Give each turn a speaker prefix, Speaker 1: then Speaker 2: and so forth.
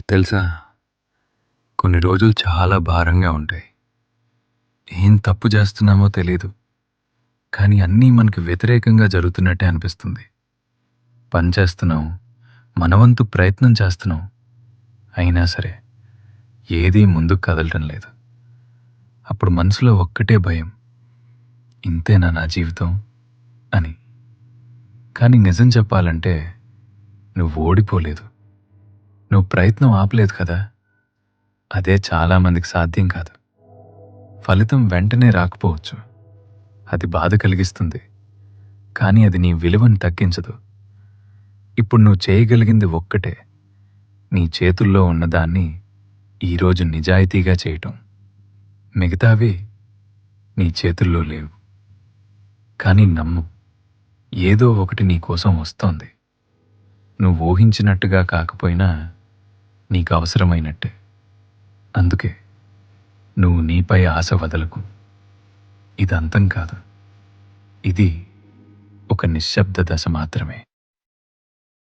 Speaker 1: తెలుసా? కొన్ని రోజులు చాలా భారంగా ఉంటాయి. ఏం తప్పు చేస్తున్నామో తెలీదు. కానీ అన్నీ మనకి వ్యతిరేకంగా జరుగుతున్నట్టే అనిపిస్తుంది. పని చేస్తున్నాం, మనవంతు ప్రయత్నం చేస్తున్నాం. అయినా సరే ఏదీ ముందుకు కదలటం లేదు. అప్పుడు మనసులో ఒక్కటే భయం. ఇంతేనా నా జీవితం అని. కానీ నిజం చెప్పాలంటే నువ్వు ఓడిపోలేదు. నువ్వు ప్రయత్నం ఆపలేదు కదా! అదే చాలామందికి సాధ్యం కాదు. ఫలితం వెంటనే రాకపోవచ్చు. అది బాధ కలిగిస్తుంది. కానీ అది నీ విలువను తగ్గించదు. ఇప్పుడు నువ్వు చేయగలిగింది ఒక్కటే. నీ చేతుల్లో ఉన్నదాన్ని ఈరోజు నిజాయితీగా చేయటం. మిగతావి నీ చేతుల్లో లేవు. కానీ నమ్ము, ఏదో ఒకటి నీ కోసం వస్తోంది. నువ్వు ఊహించినట్టుగా కాకపోయినా నీకు అవసరమైనట్టే. అందుకే నువ్వు నీపై ఆశ వదలకు. ఇది అంతం కాదు. ఇది ఒక నిశ్శబ్ద దశ మాత్రమే.